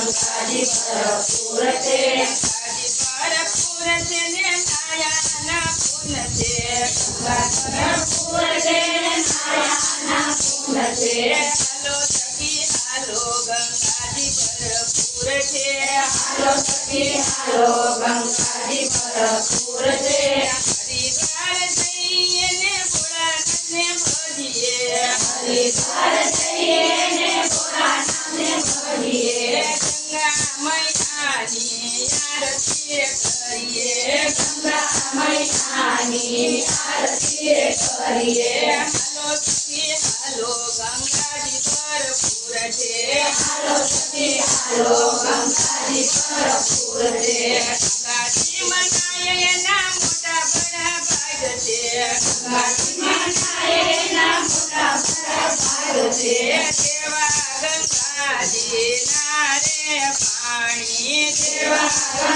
ગંગાજી ભરપૂર છે ગંગાજી ભરપૂર છે ને નાયાના પૂન છે ભરપૂર છે નાયાના પૂન છે હાલો સખી હાલો ગંગાજી ભરપૂર છે હાલો સખી હાલો ગંગાજી ભરપૂર છે હરિદ્વાર જઈએ ને ભોળાનાથને ભજીએ હરિદ્વાર જઈએ ને ભોળાનાથને ભજીએ ગંગા મૈયાની આરતી કરીએ ગંગા મૈયાની આરતી કરીએ હાલો સખી હાલો ગંગાજી ભરપૂર છે હાલો સખી હાલો ગંગાજી ભરપૂર છે ગંગાજી મનાય એના મોટા બડા ભાગ છે ગંગાજીમાં નાય એના મોટા બડા ભાગ છે કેવા ગંગાજી ના રે પાણી કેવા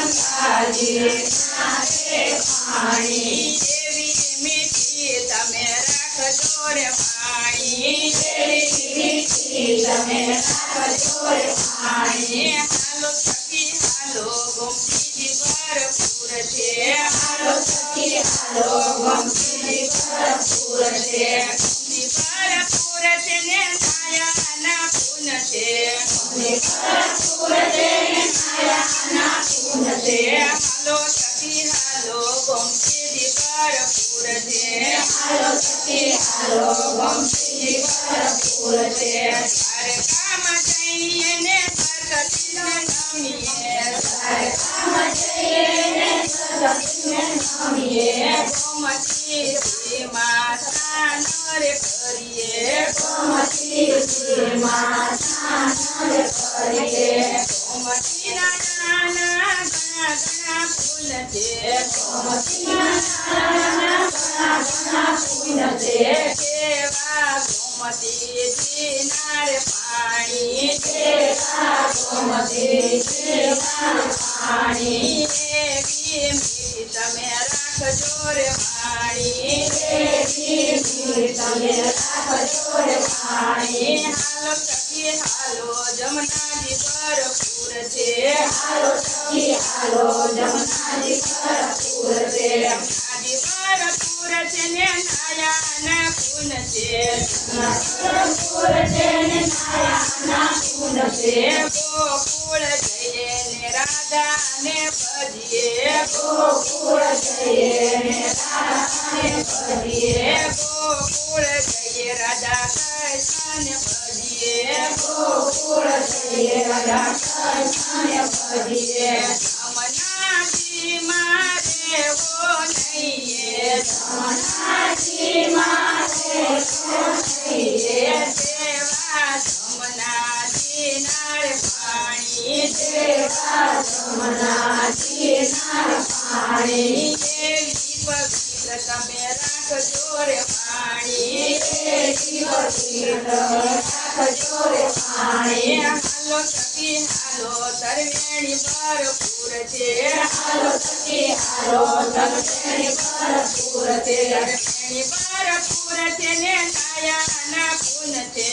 ગંગાજી નારે પાણી એવી મીઠી તમે રાખજો રે પાણી એવી મીઠી તમે રાખજો રે પાણી હાલો સખી હાલો ગોમતીજી ભરપૂર છે હાલો સખી હાલો ગંગાજી ભરપૂર છે ગોમતી ભરપૂર છે ને નાયાના પૂન છે ભરપૂર છે નાયાના પૂન છે હાલો સખી હાલો ગોમતીજી ભરપૂર છે હાલો સખી હાલો ગંગાજી ભરપૂર છે દ્વારકામાં જઈએ ને દ્વારકાધીશને નમીએ દ્વારકામાં જઈએ ને સરસ્વતીને નમીએ ગોમતીજીમાં સ્નાન રે કરીએ ગોમતીજીમાં સ્નાન રે કરીએ ગોમતીના નાના ઘણા ઘણા ફૂલ છે ગોમતીના નાના ઘણા ઘણા પૂન છે કેવા ગોમતીજી ના રે પાણી કેવા ગોમતીજીના પાણી એવી મીઠી તમે રાખજો રે પાણી એવી મીઠી તમે રાખજો રે પાણી હાલો સખી હાલો જમનાજી ભરપૂર છે હાલો સખી હાલો જમનાજી ભરપૂર છે જમનાજી ભરપૂર છે ને નાયાના પૂન છે ભરપૂર છે ને નાયાના પૂન છે ગોકુળ જઈએ ને રાધાને ભજીએ ગોકુળ જઈએ ને રાધાને ભજીએ ગોકુળ જઈએ રાધા કૃષ્ણને ભજીએ ગોકુળ જઈએ રાધા કૃષ્ણને ભજીએ જમનાજી મારે વો નહીએ જમનાજી મારે નહીએ દેવા જમનાજી નાળ પાણી દેવા જમનાજી નાર પાણી એવી પવિત્ર તમે રાખજો રે પાણી એવી પવિત્ર રાખજો રે પાણી હાલો સખી હાલો તરવેણી ભરપૂર છે હાલો સખી હાલો તરવેણી ભરપૂર છે તરવેણી ભરપૂર છે ને નાયાના પૂન છે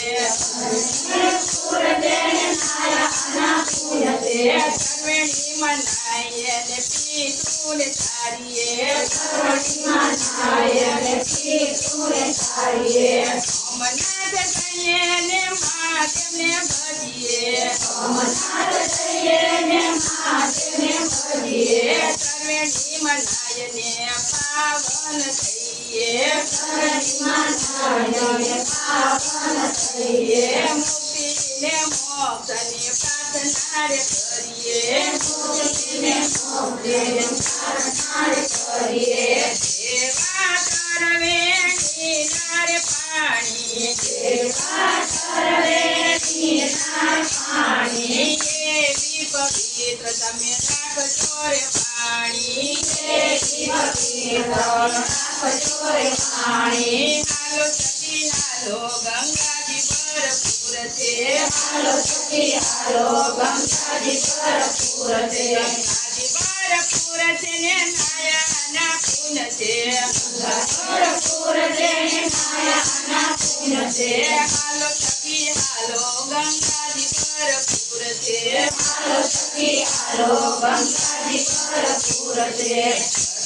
ભરપૂર છે ને નાયાના પૂન છે તરવેણી મનાય ને પીતું સારીએ તરવેણીમાં નાય ને પીતું ને સારીએ અમનાથ જઈએ ને મહાદેવને ભજીએ અમરનાથ જઈએ ને મહાદેવને ભજીએ તરવેણી મનાય ને પાવન થઈએ તરવેણીમાં નાય ને પાવન થઈએ મુક્તિને મોક્ષની પ્રાર્થના રે કરીએ મુક્તિને મોક્ષને પ્રાર્થના રે કરીએ દેવા તરવેણી નારે પાણી દેવા તરવેણી નાર પાણી એવી પવિત્ર તમે રાખજો રે પાણી એવી પવિત્ર રાખજો રે પાણી હાલો સખી હાલો ગંગાજી ભરપૂર છે હાલો સખી હાલો ગંગાજી ભરપૂર છે ગંગાજી ભરપૂર છે ને નાયાના પૂન છે ભરપૂર છે ને નાયાના પૂન છે હાલો સખી હાલો ગંગાજી ભરપૂર છે છે હાલો સખી હાલો ગંગાજી ભરપૂર છે